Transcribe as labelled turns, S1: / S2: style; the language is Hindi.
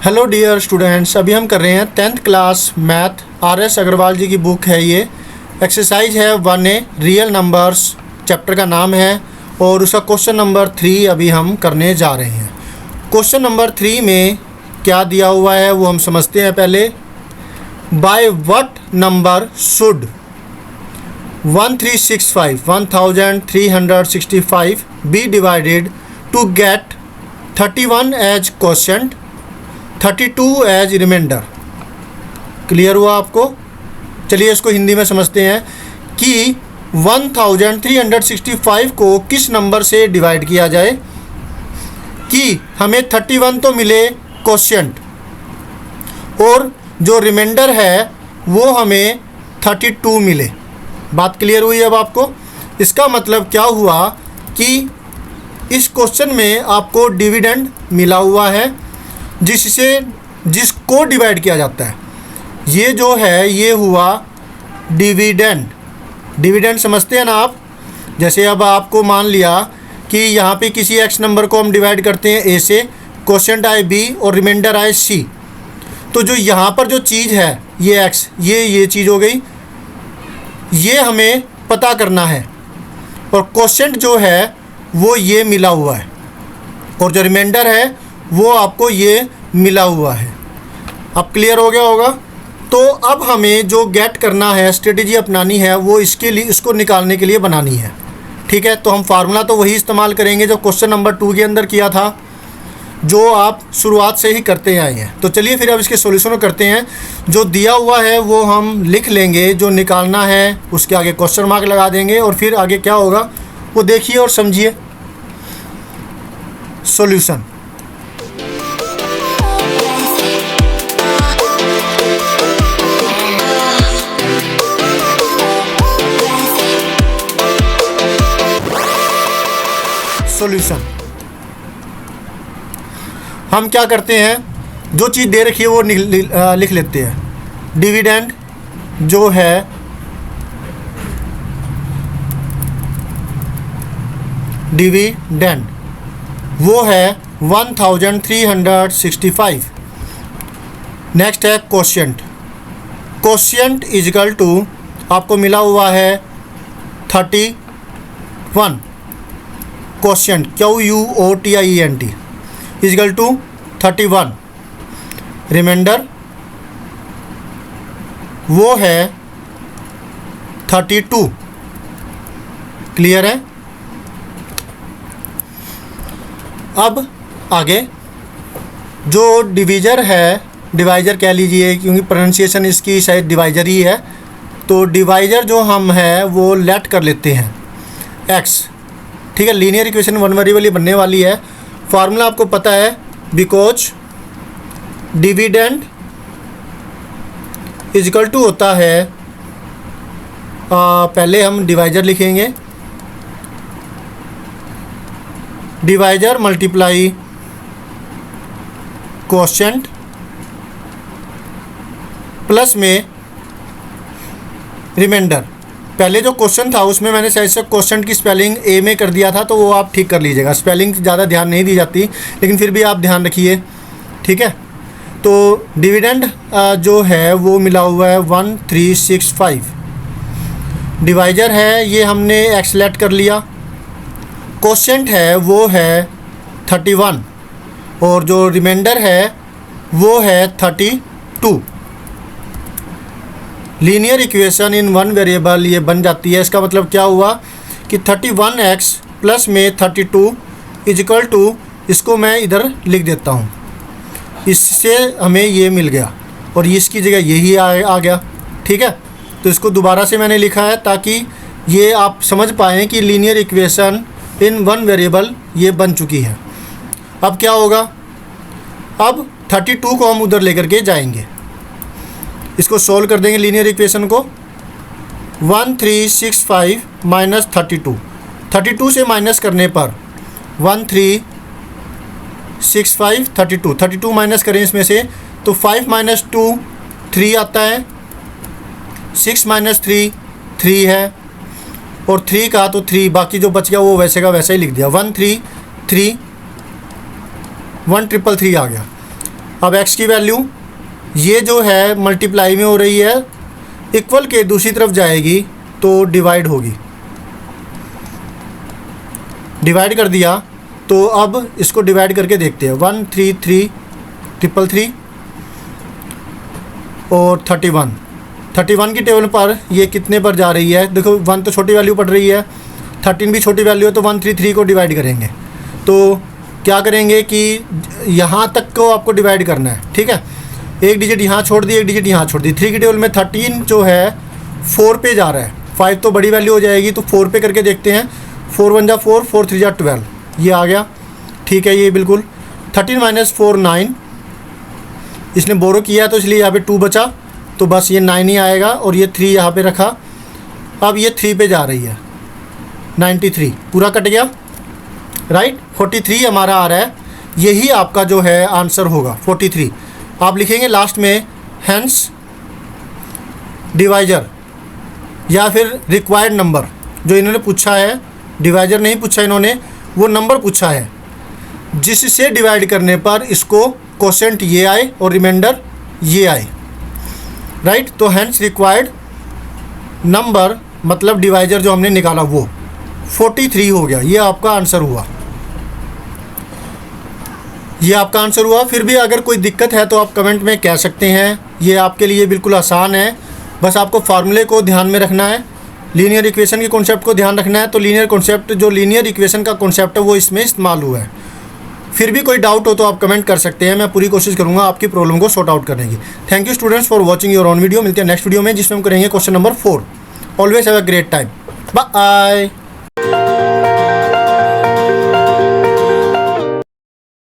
S1: हेलो डियर स्टूडेंट्स, अभी हम कर रहे हैं 10th class math. R S. Agarwal ji की बुक है ये। एक्सरसाइज है 1A रियल नंबर्स, चैप्टर का नाम है और उसका क्वेश्चन नंबर 3 अभी हम करने जा रहे हैं। क्वेश्चन नंबर 3 में क्या दिया हुआ है वो हम समझते हैं पहले। By what number should 1365 be divided to get 31 as quotient 32 as remainder. Clear हुआ आपको? चलिए इसको हिंदी में समझते हैं कि 1365 को किस नंबर से डिवाइड किया जाए कि हमें 31 तो मिले क्वोशंट और जो रिमाइंडर है वो हमें 32 मिले। बात क्लियर हुई अब आपको? इसका मतलब क्या हुआ कि इस क्वेश्चन में आपको डिविडेंड मिला हुआ है जिसको डिवाइड किया जाता है। ये जो है ये हुआ डिविडेंड। डिविडेंड समझते हैं ना आप? जैसे अब आपको मान लिया कि यहाँ पे किसी एक्स नंबर को हम डिवाइड करते हैं ए से, क्वोशंट आए बी और रिमाइंडर आए सी। तो जो यहाँ पर जो चीज़ है ये एक्स, ये चीज़ हो गई, ये हमें पता करना है और क्वोशंट जो है वो ये मिला हुआ है और जो रिमाइंडर है वो आपको ये मिला हुआ है। अब क्लियर हो गया होगा? तो अब हमें जो गेट करना है, स्ट्रेटेजी अपनानी है, वो इसके लिए, इसको निकालने के लिए बनानी है। ठीक है, तो हम फार्मूला तो वही इस्तेमाल करेंगे जो क्वेश्चन नंबर 2 के अंदर किया था, जो आप शुरुआत से ही करते आए हैं। तो चलिए फिर अब इसके सॉल्यूशन करते हैं। जो दिया हुआ है वो हम लिख लेंगे, जो निकालना है उसके आगे क्वेश्चन मार्क लगा देंगे और फिर आगे क्या होगा वो देखिए और समझिए। सॉल्यूशन। सॉल्यूशन हम क्या करते हैं, जो चीज़ दे रखी है वो लिख लेते हैं। डिविडेंड जो है डिविडेंड वो है 1365। नेक्स्ट है क्वोशंट। क्वोशंट इजकल टू आपको मिला हुआ है 31। Quotient QUOTIENT is equal to 31। Reminder वो है 32। क्लियर है? अब आगे जो डिवीज़र है, डिवाइज़र कह लीजिए क्योंकि प्रोनाउंसिएशन इसकी शायद डिवाइज़र ही है, तो डिवाइज़र जो हम है वो लेट कर लेते हैं एक्स। ठीक है, लीनियर इक्वेशन वन वेरिएबल ही बनने वाली है। फार्मूला आपको पता है, बिकॉज डिविडेंड इजकल टू होता है, पहले हम डिवाइज़र लिखेंगे, डिवाइज़र मल्टीप्लाई क्वोशंट प्लस में रिमाइंडर। पहले जो क्वेश्चन था उसमें मैंने शायद से क्वोशंट की स्पेलिंग ए में कर दिया था, तो वो आप ठीक कर लीजिएगा। स्पेलिंग ज़्यादा ध्यान नहीं दी जाती, लेकिन फिर भी आप ध्यान रखिए। ठीक है, तो डिविडेंड जो है वो मिला हुआ है 1365। डिवाइज़र है ये हमने एक्स लेट कर लिया, क्वोशंट है वो है 31 और जो रिमाइंडर है वो है 32। Linear equation in one variable ये बन जाती है। इसका मतलब क्या हुआ कि 31x प्लस में 32 इजकल टू, इसको मैं इधर लिख देता हूँ, इससे हमें ये मिल गया और इसकी जगह यही आ गया। ठीक है, तो इसको दोबारा से मैंने लिखा है ताकि ये आप समझ पाएँ कि linear equation in one variable ये बन चुकी है। अब क्या होगा, अब 32 को हम उधर लेकर के जाएंगे, इसको सोल्व कर देंगे लीनियर इक्वेशन को। 1365 माइनस 32 से माइनस करने पर 1365 32 माइनस करें इसमें से तो 5 माइनस 2 3 आता है, 6 माइनस 3 3 है और 3 का तो 3, बाकी जो बच गया वो वैसे का वैसे ही लिख दिया। 1 3 3 1333 आ गया। अब x की वैल्यू ये जो है मल्टीप्लाई में हो रही है, इक्वल के दूसरी तरफ जाएगी तो डिवाइड होगी। डिवाइड कर दिया तो अब इसको डिवाइड करके देखते हैं। 133 और 31 की टेबल पर ये कितने पर जा रही है? देखो 1 तो छोटी वैल्यू पड़ रही है, 13 भी छोटी वैल्यू है, तो 133 को डिवाइड करेंगे। तो क्या करेंगे कि यहाँ तक को आपको डिवाइड करना है, ठीक है। एक डिजिट यहाँ छोड़ दी, एक डिजिट यहाँ छोड़ दी। 3 की टेबल में 13 जो है 4 पे जा रहा है, 5 तो बड़ी वैल्यू हो जाएगी, तो 4 पे करके देखते हैं। 4 1 जा 4, 4 3 जा 12, ये आ गया, ठीक है। ये बिल्कुल 13 - 4 9, इसने बोरो किया तो इसलिए यहाँ पे 2 बचा, तो बस ये 9 ही आएगा, और ये 3 यहाँ पे रखा। अब ये 3 पे जा रही है, 93 पूरा कट गया, राइट। 43 हमारा आ रहा है, यही आपका जो है आंसर होगा 43। आप लिखेंगे लास्ट में हेंस डिवाइजर या फिर रिक्वायर्ड नंबर। जो इन्होंने पूछा है, डिवाइजर नहीं पूछा इन्होंने, वो नंबर पूछा है जिससे डिवाइड करने पर इसको कोशेंट ये आए और रिमाइंडर ये आए, राइट। तो हेंस रिक्वायर्ड नंबर मतलब डिवाइजर जो हमने निकाला वो 43 हो गया। ये आपका आंसर हुआ, ये आपका आंसर हुआ। फिर भी अगर कोई दिक्कत है तो आप कमेंट में कह सकते हैं, ये आपके लिए बिल्कुल आसान है। बस आपको फार्मूले को ध्यान में रखना है, लीनियर इक्वेशन के कॉन्सेप्ट को ध्यान रखना है। तो लीनियर कॉन्सेप्ट, जो लीनियर इक्वेशन का कॉन्सेप्ट है वो इसमें इस्तेमाल हुआ है। फिर भी कोई डाउट हो तो आप कमेंट कर सकते हैं, मैं पूरी कोशिश करूँगा आपकी प्रॉब्लम को सॉर्ट आउट करने की। Thank you students for watching your own video. मिलते हैं नेक्स्ट वीडियो में जिसमें हम करेंगे question number 4। Always have a great time, bye.